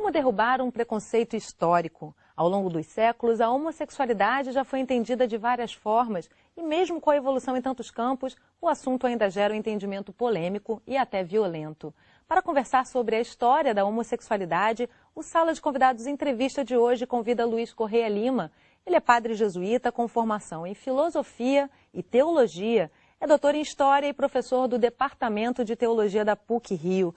Como derrubar um preconceito histórico? Ao longo dos séculos, a homossexualidade já foi entendida de várias formas e mesmo com a evolução em tantos campos, o assunto ainda gera um entendimento polêmico e até violento. Para conversar sobre a história da homossexualidade, o Sala de Convidados Entrevista de hoje convida Luiz Correia Lima. Ele é padre jesuíta com formação em filosofia e teologia. É doutor em História e professor do Departamento de Teologia da PUC-Rio.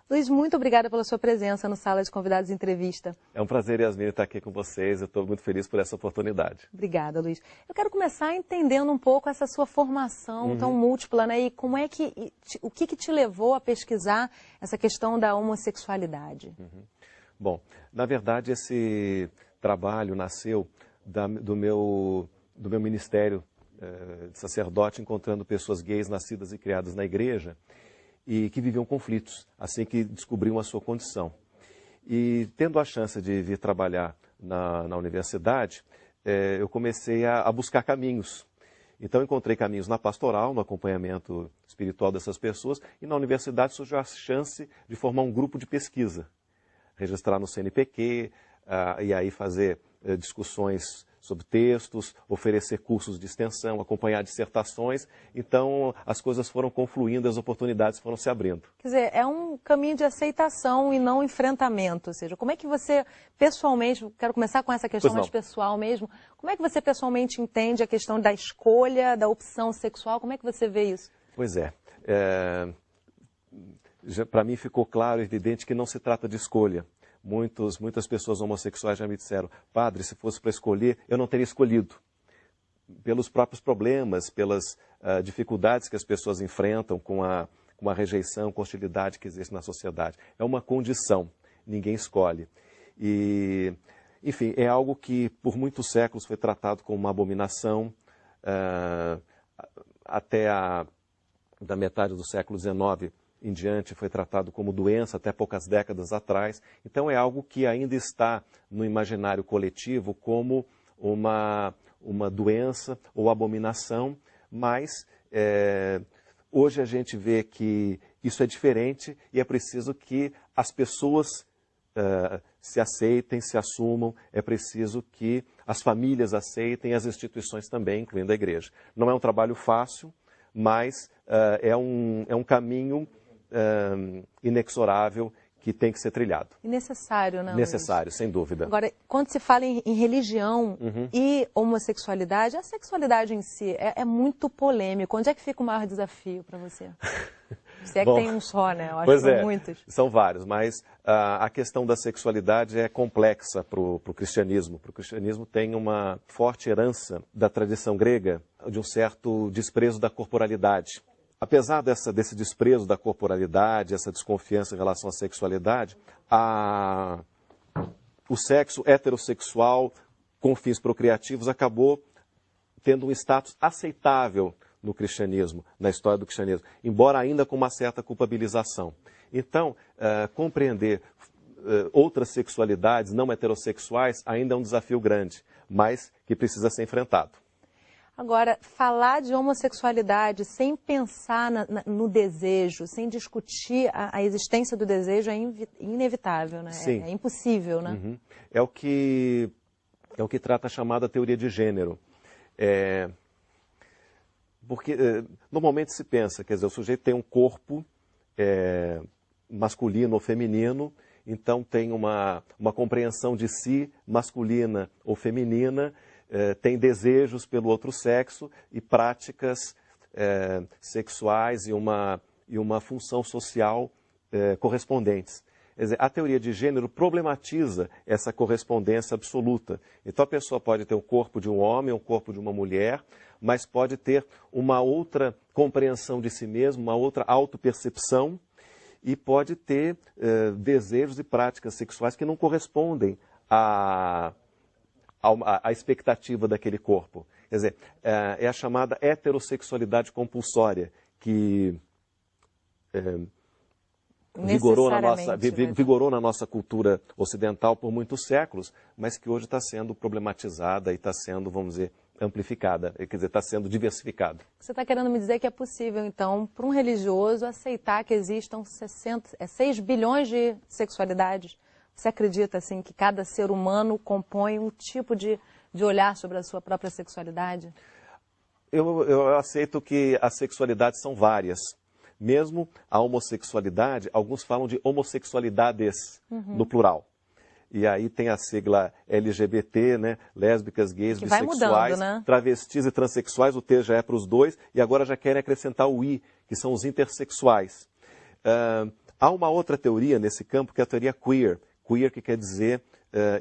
Luiz, muito obrigada pela sua presença no Sala de Convidados Entrevista. É um prazer, Yasmin, estar aqui com vocês. Eu estou muito feliz por essa oportunidade. Obrigada, Luiz. Eu quero começar entendendo um pouco essa sua formação tão múltipla, né? E como é que, o que te levou a pesquisar essa questão da homossexualidade? Bom, na verdade, esse trabalho nasceu do meu ministério de sacerdote, encontrando pessoas gays nascidas e criadas na igreja e que viviam conflitos, assim que descobriam a sua condição. E tendo a chance de vir trabalhar na universidade, eu comecei a buscar caminhos. Então encontrei caminhos na pastoral, no acompanhamento espiritual dessas pessoas, e na universidade surgiu a chance de formar um grupo de pesquisa, registrar no CNPq, e aí fazer discussões sobre textos, oferecer cursos de extensão, acompanhar dissertações. Então, as coisas foram confluindo, as oportunidades foram se abrindo. Quer dizer, é um caminho de aceitação e não enfrentamento. Ou seja, como é que você pessoalmente, quero começar com essa questão mais pessoal mesmo, como é que você pessoalmente entende a questão da escolha, da opção sexual? Como é que você vê isso? Pois para mim ficou claro e evidente que não se trata de escolha. Muitas pessoas homossexuais já me disseram: padre, se fosse para escolher, eu não teria escolhido. Pelos próprios problemas, pelas dificuldades que as pessoas enfrentam com a rejeição, com a hostilidade que existe na sociedade. É uma condição, ninguém escolhe. E, enfim, é algo que por muitos séculos foi tratado como uma abominação, até da metade do século XIX em diante foi tratado como doença até poucas décadas atrás. Então é algo que ainda está no imaginário coletivo como uma doença ou abominação, mas hoje a gente vê que isso é diferente e é preciso que as pessoas se aceitem, se assumam, é preciso que as famílias aceitem, as instituições também, incluindo a igreja. Não é um trabalho fácil, mas é um caminho inexorável que tem que ser trilhado. E necessário, né? Necessário, sem dúvida. Agora, quando se fala em religião e homossexualidade, a sexualidade em si é muito polêmico. Onde é que fica o maior desafio para você? Se é que tem um só, né? Eu acho que são muitos. São vários, mas a questão da sexualidade é complexa para o cristianismo. O cristianismo tem uma forte herança da tradição grega, de um certo desprezo da corporalidade. Apesar desse desprezo da corporalidade, essa desconfiança em relação à sexualidade, o sexo heterossexual com fins procriativos acabou tendo um status aceitável no cristianismo, na história do cristianismo, embora ainda com uma certa culpabilização. Então, compreender outras sexualidades não heterossexuais ainda é um desafio grande, mas que precisa ser enfrentado. Agora, falar de homossexualidade sem pensar no desejo, sem discutir a existência do desejo é inevitável, né? Sim. É impossível, né? É o que trata a chamada teoria de gênero. Porque normalmente se pensa, quer dizer, o sujeito tem um corpo masculino ou feminino, então tem uma compreensão de si masculina ou feminina, tem desejos pelo outro sexo e práticas sexuais e uma função social correspondentes. Quer dizer, a teoria de gênero problematiza essa correspondência absoluta. Então a pessoa pode ter o corpo de um homem, o corpo de uma mulher, mas pode ter uma outra compreensão de si mesmo, uma outra autopercepção e pode ter desejos e práticas sexuais que não correspondem à expectativa daquele corpo. Quer dizer, é a chamada heterossexualidade compulsória, que vigorou na nossa cultura ocidental por muitos séculos, mas que hoje está sendo problematizada e está sendo, vamos dizer, amplificada, quer dizer, está sendo diversificada. Você está querendo me dizer que é possível, então, para um religioso aceitar que existam 6 bilhões de sexualidades? Você acredita, assim, que cada ser humano compõe um tipo de olhar sobre a sua própria sexualidade? Eu aceito que as sexualidades são várias. Mesmo a homossexualidade, alguns falam de homossexualidades, no plural. E aí tem a sigla LGBT, né? Lésbicas, gays, que vai bissexuais, mudando, né? travestis e transexuais, o T já é para os dois, e agora já querem acrescentar o I, que são os intersexuais. Há uma outra teoria nesse campo, que é a teoria queer. Queer, que quer dizer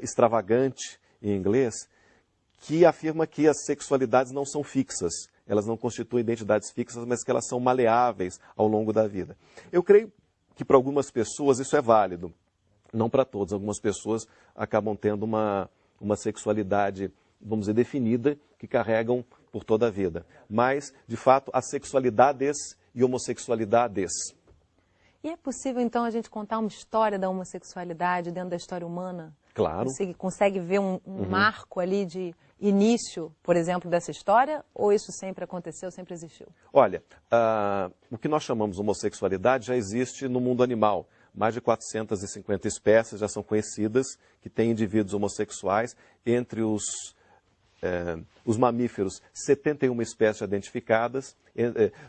extravagante em inglês, que afirma que as sexualidades não são fixas. Elas não constituem identidades fixas, mas que elas são maleáveis ao longo da vida. Eu creio que para algumas pessoas isso é válido. Não para todos. Algumas pessoas acabam tendo uma sexualidade, vamos dizer, definida, que carregam por toda a vida. Mas, de fato, as sexualidades e homossexualidades. E é possível, então, a gente contar uma história da homossexualidade dentro da história humana? Claro. Você consegue ver um marco ali de início, por exemplo, dessa história? Ou isso sempre aconteceu, sempre existiu? Olha, o que nós chamamos de homossexualidade já existe no mundo animal. Mais de 450 espécies já são conhecidas que têm indivíduos homossexuais. Entre os mamíferos, 71 espécies identificadas.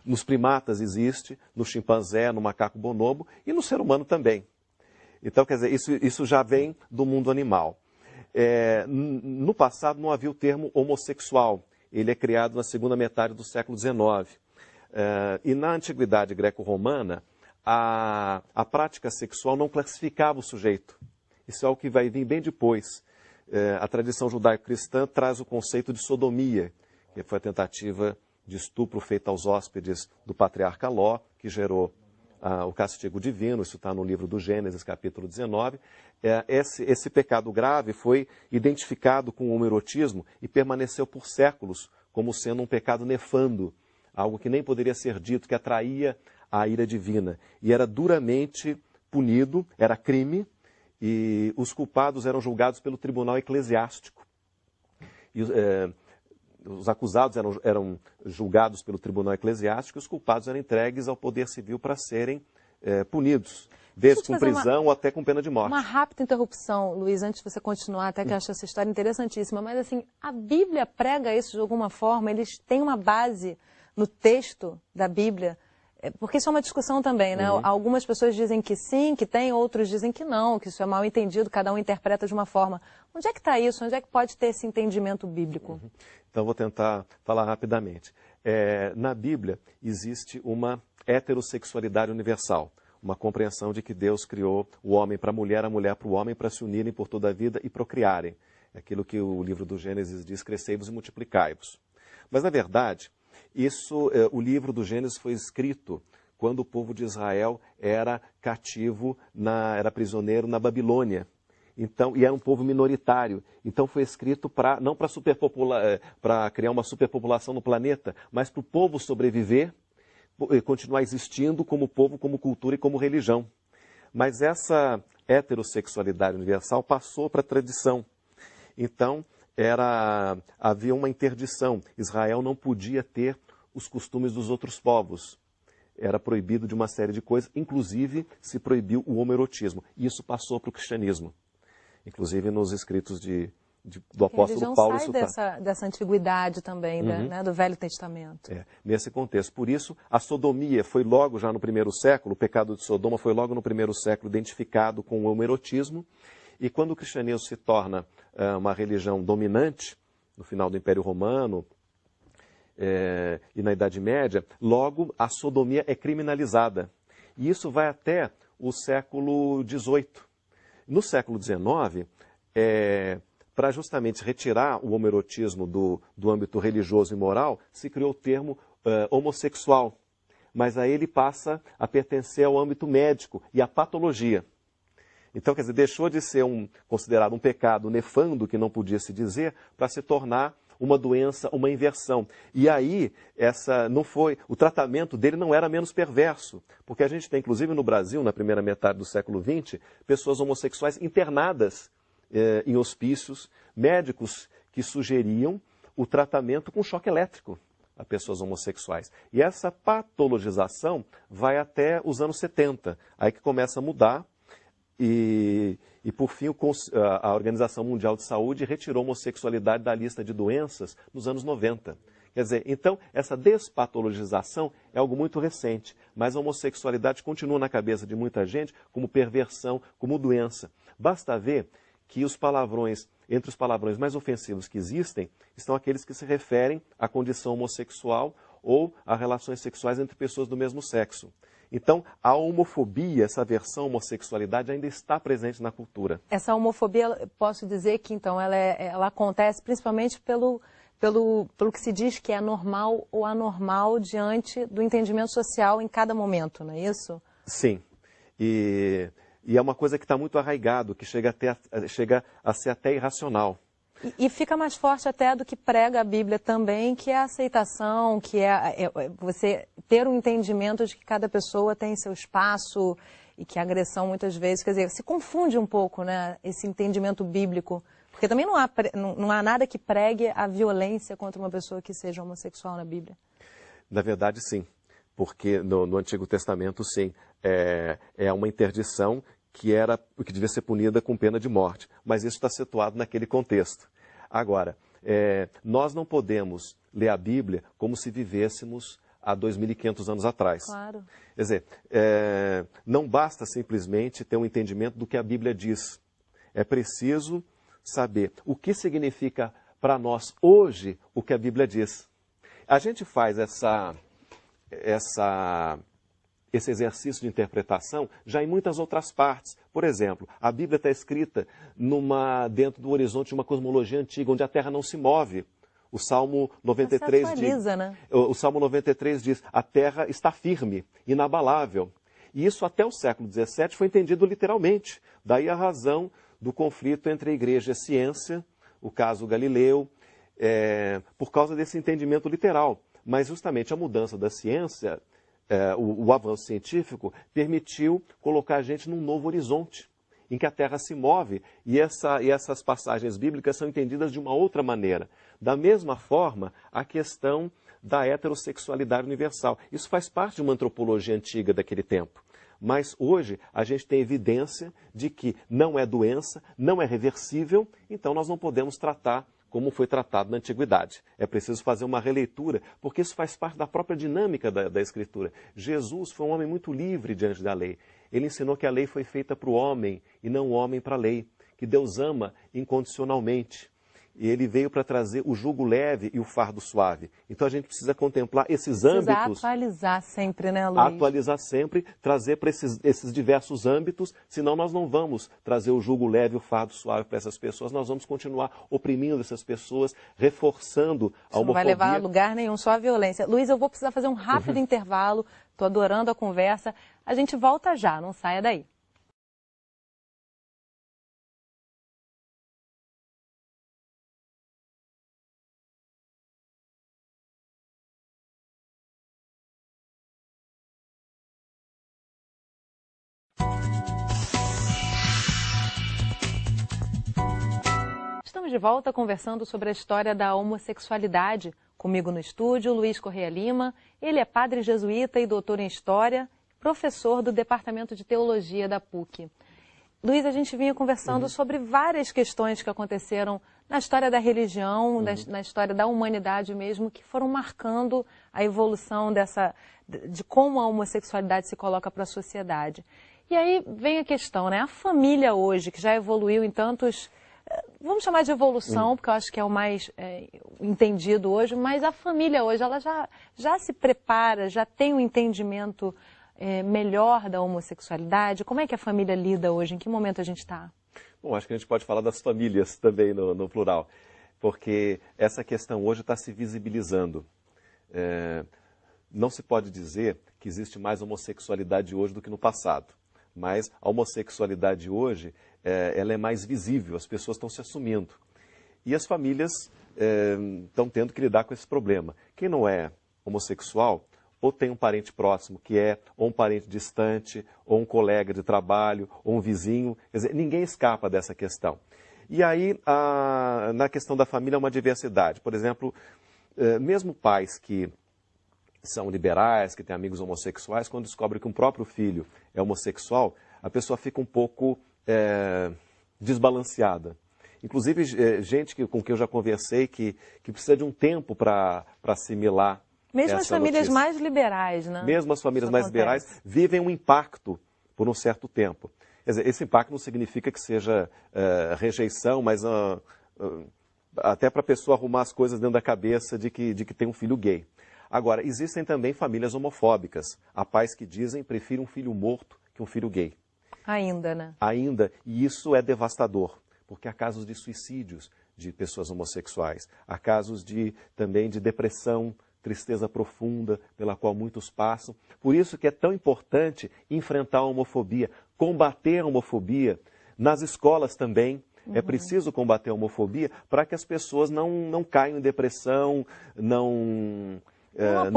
Nos primatas existe, no chimpanzé, no macaco bonobo e no ser humano também. Então, quer dizer, isso já vem do mundo animal. No passado não havia o termo homossexual. Ele é criado na segunda metade do século XIX. E na antiguidade greco-romana, a prática sexual não classificava o sujeito. Isso é algo que vai vir bem depois. A tradição judaico-cristã traz o conceito de sodomia, que foi a tentativa de estupro feita aos hóspedes do patriarca Ló, que gerou o castigo divino. Isso está no livro do Gênesis, capítulo 19. Esse pecado grave foi identificado com o homoerotismo e permaneceu por séculos como sendo um pecado nefando, algo que nem poderia ser dito, que atraía a ira divina. E era duramente punido, era crime, e os culpados eram julgados pelo tribunal eclesiástico. E, os acusados eram julgados pelo tribunal eclesiástico e os culpados eram entregues ao poder civil para serem punidos, desde com prisão até com pena de morte. Uma rápida interrupção, Luiz, antes de você continuar, até que eu acho essa história interessantíssima, mas assim, a Bíblia prega isso de alguma forma? Eles têm uma base no texto da Bíblia? Porque isso é uma discussão também, né? Algumas pessoas dizem que sim, que tem, outros dizem que não, que isso é mal entendido, cada um interpreta de uma forma. Onde é que está isso? Onde é que pode ter esse entendimento bíblico? Então, vou tentar falar rapidamente. Na Bíblia, existe uma heterossexualidade universal, uma compreensão de que Deus criou o homem para a mulher para o homem, para se unirem por toda a vida e procriarem. É aquilo que o livro do Gênesis diz, crescei-vos e multiplicai-vos. Mas, na verdade, o livro do Gênesis foi escrito quando o povo de Israel era cativo, era prisioneiro na Babilônia. Então, e era um povo minoritário. Então foi escrito não para criar uma superpopulação no planeta, mas para o povo sobreviver e continuar existindo como povo, como cultura e como religião. Mas essa heterossexualidade universal passou para a tradição. Então, havia uma interdição. Israel não podia ter os costumes dos outros povos. Era proibido de uma série de coisas, inclusive se proibiu o homoerotismo. E isso passou para o cristianismo. Inclusive nos escritos do apóstolo Paulo. A religião sai dessa antiguidade também, né, do Velho Testamento. Nesse contexto. Por isso, a sodomia foi logo já no primeiro século, o pecado de Sodoma foi logo no primeiro século identificado com o homoerotismo. E quando o cristianismo se torna uma religião dominante, no final do Império Romano e na Idade Média, logo a sodomia é criminalizada. E isso vai até o século XVIII. No século XIX, para justamente retirar o homoerotismo do âmbito religioso e moral, se criou o termo homossexual. Mas aí ele passa a pertencer ao âmbito médico e à patologia. Então, quer dizer, deixou de ser considerado um pecado nefando, que não podia se dizer, para se tornar uma doença, uma inversão. E aí, o tratamento dele não era menos perverso, porque a gente tem, inclusive no Brasil, na primeira metade do século XX, pessoas homossexuais internadas em hospícios, médicos que sugeriam o tratamento com choque elétrico a pessoas homossexuais. E essa patologização vai até os anos 70, aí que começa a mudar. E por fim, a Organização Mundial de Saúde retirou a homossexualidade da lista de doenças nos anos 90. Quer dizer, então, essa despatologização é algo muito recente, mas a homossexualidade continua na cabeça de muita gente como perversão, como doença. Basta ver que entre os palavrões mais ofensivos que existem, estão aqueles que se referem à condição homossexual ou a relações sexuais entre pessoas do mesmo sexo. Então, a homofobia, essa aversão à homossexualidade ainda está presente na cultura. Essa homofobia, posso dizer que, então, ela acontece principalmente pelo que se diz que é normal ou anormal diante do entendimento social em cada momento, não é isso? Sim. E é uma coisa que está muito arraigado, que chega a ser até irracional. E fica mais forte até do que prega a Bíblia também, que é a aceitação, que é você ter um entendimento de que cada pessoa tem seu espaço e que a agressão muitas vezes, quer dizer, se confunde um pouco, né, esse entendimento bíblico. Porque também não há nada que pregue a violência contra uma pessoa que seja homossexual na Bíblia. Na verdade, sim. Porque no Antigo Testamento, sim, é uma interdição que devia ser punida com pena de morte. Mas isso está situado naquele contexto. Agora, nós não podemos ler a Bíblia como se vivêssemos há 2.500 anos atrás. Claro. Quer dizer, não basta simplesmente ter um entendimento do que a Bíblia diz. É preciso saber o que significa para nós hoje o que a Bíblia diz. A gente faz esse exercício de interpretação já em muitas outras partes. Por exemplo, a Bíblia está escrita dentro do horizonte de uma cosmologia antiga, onde a Terra não se move. O Salmo 93 atualiza, né? O Salmo 93 diz, a Terra está firme, inabalável. E isso até o século XVII foi entendido literalmente. Daí a razão do conflito entre a igreja e a ciência, o caso Galileu, por causa desse entendimento literal. Mas justamente a mudança da ciência, o avanço científico, permitiu colocar a gente num novo horizonte, em que a Terra se move e essas passagens bíblicas são entendidas de uma outra maneira. Da mesma forma, a questão da heterossexualidade universal. Isso faz parte de uma antropologia antiga daquele tempo. Mas hoje a gente tem evidência de que não é doença, não é reversível, então nós não podemos tratar como foi tratado na antiguidade. É preciso fazer uma releitura, porque isso faz parte da própria dinâmica da Escritura. Jesus foi um homem muito livre diante da lei. Ele ensinou que a lei foi feita para o homem e não o homem para a lei, que Deus ama incondicionalmente. E ele veio para trazer o jugo leve e o fardo suave. Então a gente precisa contemplar esses âmbitos. Precisa atualizar sempre, né, Luiz? Atualizar sempre, trazer para esses diversos âmbitos, senão nós não vamos trazer o jugo leve e o fardo suave para essas pessoas, nós vamos continuar oprimindo essas pessoas, reforçando a homofobia. Não vai levar a lugar nenhum, só a violência. Luiz, eu vou precisar fazer um rápido intervalo, estou adorando a conversa. A gente volta já, não saia daí. Estamos de volta conversando sobre a história da homossexualidade. Comigo no estúdio, Luiz Correia Lima. Ele é padre jesuíta e doutor em História, professor do Departamento de Teologia da PUC. Luiz, a gente vinha conversando sobre várias questões que aconteceram na história da religião, na história da humanidade mesmo, que foram marcando a evolução de como a homossexualidade se coloca para a sociedade. E aí vem a questão, né? A família hoje, que já evoluiu em tantos... Vamos chamar de evolução, porque eu acho que é o mais entendido hoje, mas a família hoje, ela já se prepara, já tem um entendimento melhor da homossexualidade. Como é que a família lida hoje? Em que momento a gente está? Bom, acho que a gente pode falar das famílias também no plural, porque essa questão hoje está se visibilizando. Não se pode dizer que existe mais homossexualidade hoje do que no passado, mas a homossexualidade hoje ela é mais visível, as pessoas estão se assumindo. E as famílias estão tendo que lidar com esse problema. Quem não é homossexual, ou tem um parente próximo que ou um parente distante, ou um colega de trabalho, ou um vizinho. Quer dizer, ninguém escapa dessa questão. E aí, na questão da família, há uma diversidade. Por exemplo, mesmo pais que são liberais, que têm amigos homossexuais, quando descobrem que um próprio filho é homossexual, a pessoa fica um pouco desbalanceada. Inclusive, gente com quem eu já conversei que precisa de um tempo para assimilar mesmo as famílias notícia. Mais liberais, né? Mesmo as famílias mais liberais vivem um impacto por um certo tempo. Quer dizer, esse impacto não significa que seja rejeição, mas até para a pessoa arrumar as coisas dentro da cabeça de que tem um filho gay. Agora, existem também famílias homofóbicas. Há pais que dizem prefiro um filho morto que um filho gay. Ainda, né? Ainda, e isso é devastador. Porque há casos de suicídios de pessoas homossexuais, há casos também de depressão, tristeza profunda pela qual muitos passam. Por isso que é tão importante enfrentar a homofobia, combater a homofobia nas escolas também. É preciso combater a homofobia para que as pessoas não caiam em depressão, não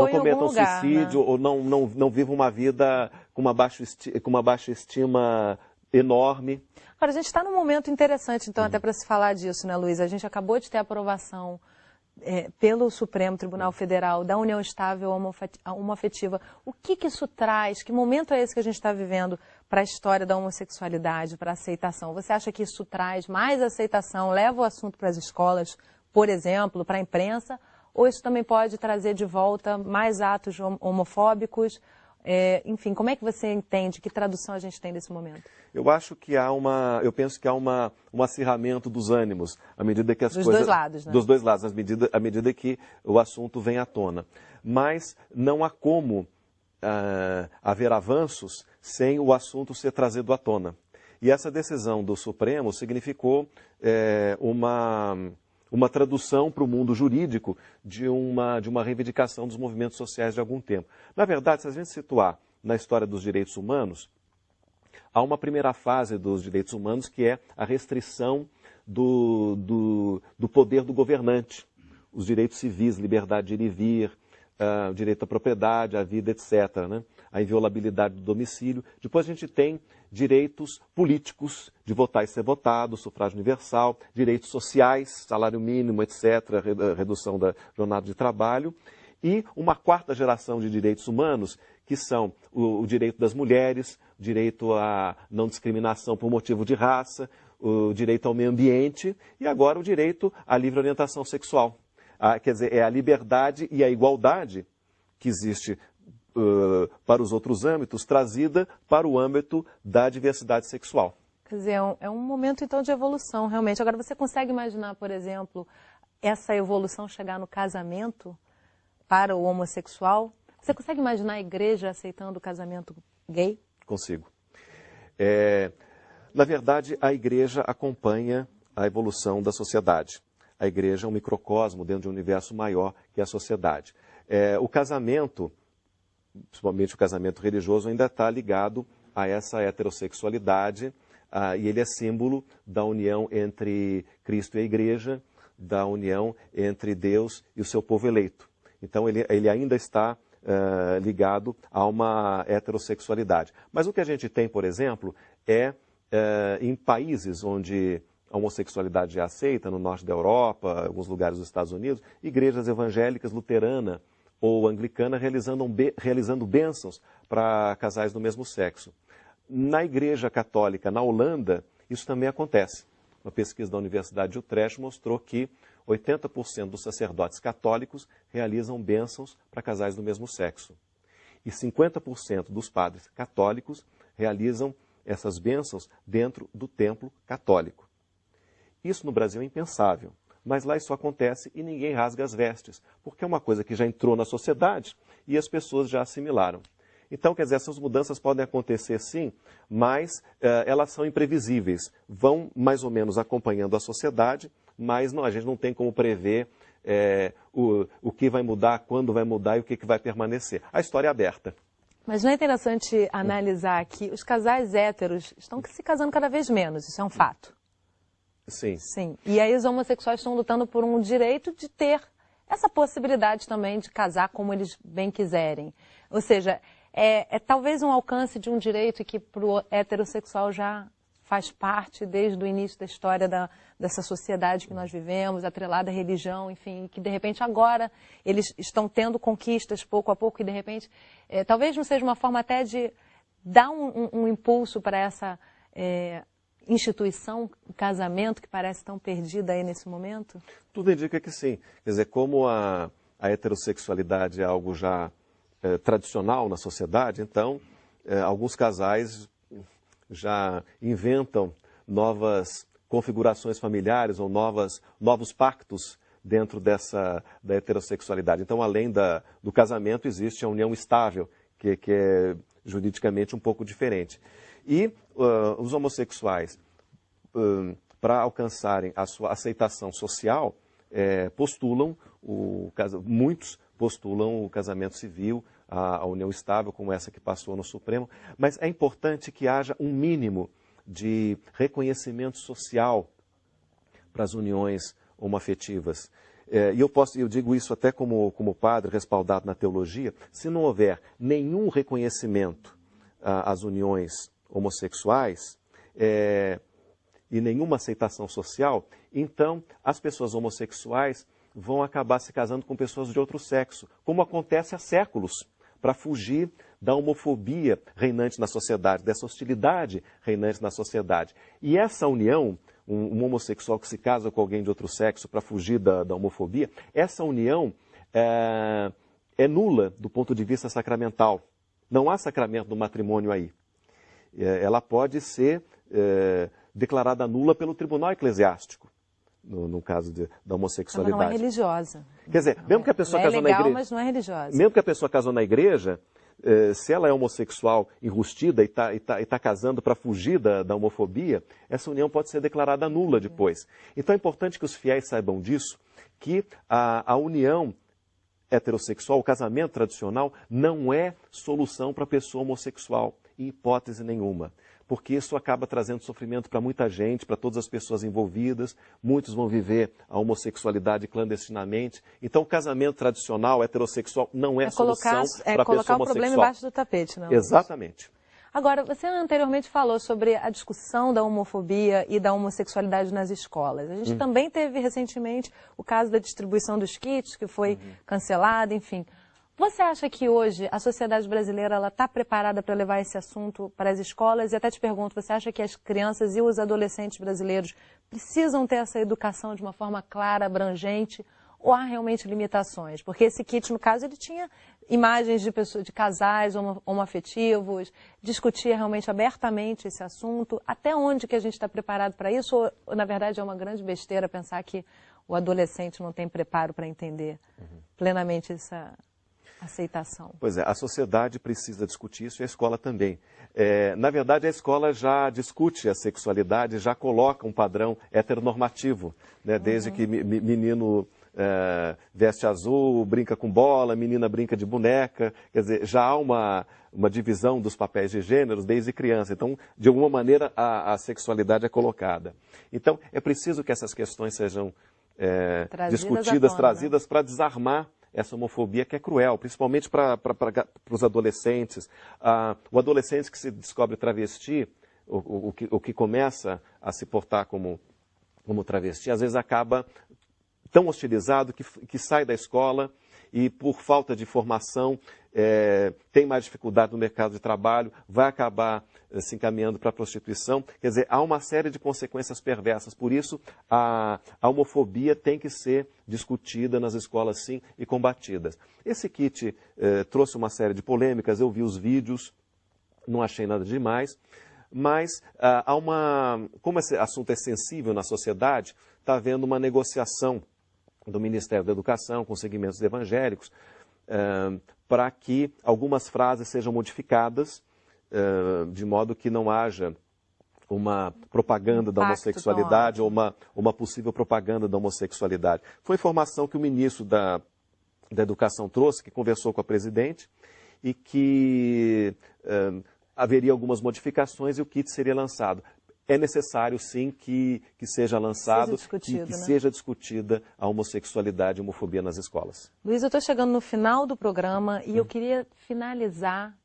cometam suicídio, né? Ou não vivam uma vida com uma baixa estima enorme. Agora, a gente está num momento interessante, então, até para se falar disso, né, Luiz? A gente acabou de ter a aprovação pelo Supremo Tribunal Federal da união estável homoafetiva. O que isso traz? Que momento é esse que a gente está vivendo para a história da homossexualidade, para a aceitação? Você acha que isso traz mais aceitação, leva o assunto para as escolas, por exemplo, para a imprensa? Ou isso também pode trazer de volta mais atos homofóbicos? Enfim, como é que você entende? Que tradução a gente tem desse momento? Eu penso que há um acirramento dos ânimos à medida que as coisas... Dos dois lados, né? Dos dois lados, à medida que o assunto vem à tona. Mas não há como haver avanços sem o assunto ser trazido à tona. E essa decisão do Supremo significou uma tradução para o mundo jurídico de uma reivindicação dos movimentos sociais de algum tempo. Na verdade, se a gente situar na história dos direitos humanos, há uma primeira fase dos direitos humanos que é a restrição do poder do governante. Os direitos civis, liberdade de ir e vir, direito à propriedade, à vida, etc., né? A inviolabilidade do domicílio. Depois a gente tem direitos políticos, de votar e ser votado, sufrágio universal, direitos sociais, salário mínimo, etc., redução da jornada de trabalho. E uma quarta geração de direitos humanos, que são o direito das mulheres, o direito à não discriminação por motivo de raça, o direito ao meio ambiente e agora o direito à livre orientação sexual. Quer dizer, é a liberdade e a igualdade que existe para os outros âmbitos, trazida para o âmbito da diversidade sexual. Quer dizer, é um momento, então, de evolução, realmente. Agora, você consegue imaginar, por exemplo, essa evolução chegar no casamento para o homossexual? Você consegue imaginar a igreja aceitando o casamento gay? Consigo. Na verdade, a igreja acompanha a evolução da sociedade. A igreja é um microcosmo dentro de um universo maior que a sociedade. O casamento, principalmente o casamento religioso, ainda está ligado a essa heterossexualidade e ele é símbolo da união entre Cristo e a igreja, da união entre Deus e o seu povo eleito. Então ele ainda está ligado a uma heterossexualidade. Mas o que a gente tem, por exemplo, em países onde a homossexualidade é aceita, no norte da Europa, alguns lugares dos Estados Unidos, igrejas evangélicas, luterana ou anglicana realizando bênçãos para casais do mesmo sexo. Na igreja católica, na Holanda, isso também acontece. Uma pesquisa da Universidade de Utrecht mostrou que 80% dos sacerdotes católicos realizam bênçãos para casais do mesmo sexo. E 50% dos padres católicos realizam essas bênçãos dentro do templo católico. Isso no Brasil é impensável, mas lá isso acontece e ninguém rasga as vestes, porque é uma coisa que já entrou na sociedade e as pessoas já assimilaram. Então, quer dizer, essas mudanças podem acontecer sim, mas elas são imprevisíveis, vão mais ou menos acompanhando a sociedade, mas a gente não tem como prever o que vai mudar, quando vai mudar e o que vai permanecer. A história é aberta. Mas não é interessante analisar que os casais héteros estão se casando cada vez menos, isso é um fato. Sim. Sim. E aí os homossexuais estão lutando por um direito de ter essa possibilidade também de casar como eles bem quiserem. Ou seja, é talvez um alcance de um direito que para o heterossexual já faz parte desde o início da história dessa sociedade que nós vivemos, atrelada à religião, enfim, que de repente agora eles estão tendo conquistas pouco a pouco e de repente talvez não seja uma forma até de dá um impulso para essa instituição, o casamento, que parece tão perdida aí nesse momento? Tudo indica que sim. Quer dizer, como a heterossexualidade é algo já tradicional na sociedade, então alguns casais já inventam novas configurações familiares ou novos pactos dentro da heterossexualidade. Então, além do casamento, existe a união estável, que é juridicamente um pouco diferente. E os homossexuais, para alcançarem a sua aceitação social, muitos postulam o casamento civil, a união estável, como essa que passou no Supremo, mas é importante que haja um mínimo de reconhecimento social para as uniões homoafetivas. E eu digo isso até como padre respaldado na teologia: se não houver nenhum reconhecimento às uniões homossexuais e nenhuma aceitação social, então as pessoas homossexuais vão acabar se casando com pessoas de outro sexo, como acontece há séculos, para fugir da homofobia reinante na sociedade, dessa hostilidade reinante na sociedade. E essa união, um homossexual que se casa com alguém de outro sexo para fugir da homofobia, essa união é nula do ponto de vista sacramental. Não há sacramento do matrimônio aí. Ela pode ser declarada nula pelo tribunal eclesiástico, no caso da homossexualidade. Ela não é religiosa. Quer dizer, mesmo que a pessoa casou na igreja, mas não é religiosa. Mesmo que a pessoa casou na igreja, se ela é homossexual enrustida e tá casando para fugir da homofobia, essa união pode ser declarada nula depois. Então é importante que os fiéis saibam disso, que a união heterossexual, o casamento tradicional, não é solução para a pessoa homossexual, em hipótese nenhuma. Porque isso acaba trazendo sofrimento para muita gente, para todas as pessoas envolvidas. Muitos vão viver a homossexualidade clandestinamente. Então, o casamento tradicional, heterossexual, não é solução para a pessoa homossexual. É colocar o problema embaixo do tapete, não? Exatamente. Agora, você anteriormente falou sobre a discussão da homofobia e da homossexualidade nas escolas. A gente também teve recentemente o caso da distribuição dos kits, que foi cancelada, enfim. Você acha que hoje a sociedade brasileira está preparada para levar esse assunto para as escolas? E até te pergunto, você acha que as crianças e os adolescentes brasileiros precisam ter essa educação de uma forma clara, abrangente, ou há realmente limitações? Porque esse kit, no caso, ele tinha imagens de casais homoafetivos, discutia realmente abertamente esse assunto. Até onde que a gente está preparado para isso? Ou, na verdade, é uma grande besteira pensar que o adolescente não tem preparo para entender plenamente essa aceitação? Pois é, a sociedade precisa discutir isso e a escola também. Na verdade, a escola já discute a sexualidade, já coloca um padrão heteronormativo, né? Desde que menino veste azul, brinca com bola, menina brinca de boneca. Quer dizer, já há uma divisão dos papéis de gêneros desde criança. Então, de alguma maneira, a sexualidade é colocada. Então, é preciso que essas questões sejam discutidas, trazidas para desarmar essa homofobia que é cruel, principalmente para os adolescentes. O adolescente que se descobre travesti, o que começa a se portar como travesti, às vezes acaba tão hostilizado que sai da escola e, por falta de formação, tem mais dificuldade no mercado de trabalho, vai acabar se encaminhando para a prostituição. Quer dizer, há uma série de consequências perversas. Por isso, a homofobia tem que ser discutida nas escolas, sim, e combatida. Esse kit trouxe uma série de polêmicas, eu vi os vídeos, não achei nada demais, mas como esse assunto é sensível na sociedade, está havendo uma negociação do Ministério da Educação com segmentos evangélicos para que algumas frases sejam modificadas de modo que não haja uma propaganda da homossexualidade ou uma possível propaganda da homossexualidade. Foi informação que o ministro da Educação trouxe, que conversou com a presidente, e que haveria algumas modificações e o kit seria lançado. É necessário, sim, que seja lançado e que seja discutida a homossexualidade e a homofobia nas escolas. Luiz, eu estou chegando no final do programa e eu queria finalizar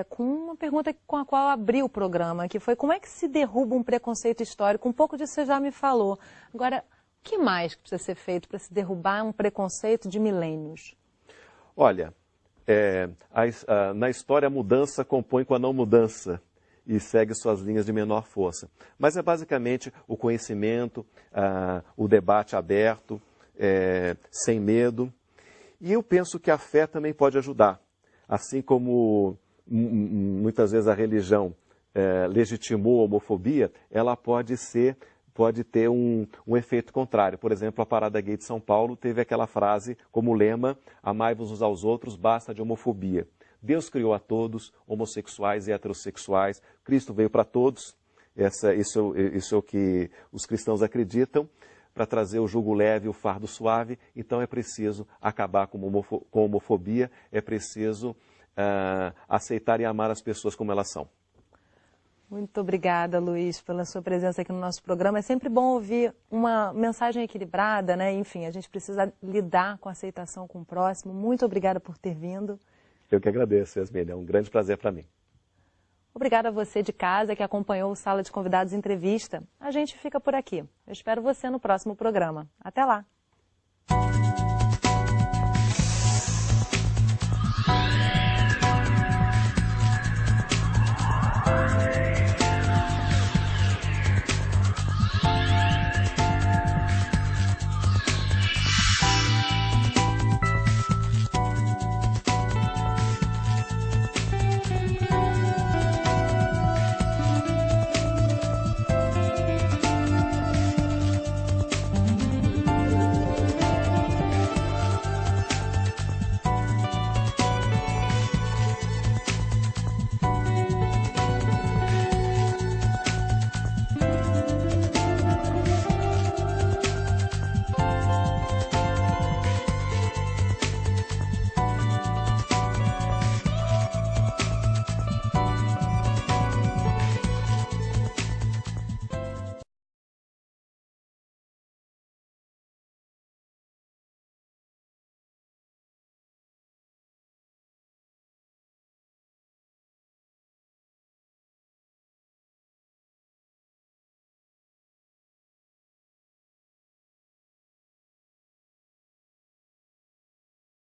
com uma pergunta com a qual eu abri o programa, que foi: como é que se derruba um preconceito histórico? Um pouco disso você já me falou. Agora, o que mais precisa ser feito para se derrubar um preconceito de milênios? Olha, na história a mudança compõe com a não mudança e segue suas linhas de menor força. Mas é basicamente o conhecimento, o debate aberto, sem medo. E eu penso que a fé também pode ajudar. Assim como muitas vezes a religião legitimou a homofobia, ela pode ter um efeito contrário. Por exemplo, a Parada Gay de São Paulo teve aquela frase como lema: amai-vos uns aos outros, basta de homofobia. Deus criou a todos, homossexuais e heterossexuais. Cristo veio para todos. Isso é o que os cristãos acreditam, para trazer o jugo leve e o fardo suave. Então é preciso acabar com a homofobia, é preciso aceitar e amar as pessoas como elas são. Muito obrigada, Luiz, pela sua presença aqui no nosso programa. É sempre bom ouvir uma mensagem equilibrada, né? Enfim, a gente precisa lidar com a aceitação com o próximo. Muito obrigada por ter vindo. Eu que agradeço, Yasmine. É um grande prazer para mim. Obrigada a você de casa que acompanhou o Sala de Convidados Entrevista. A gente fica por aqui. Eu espero você no próximo programa. Até lá!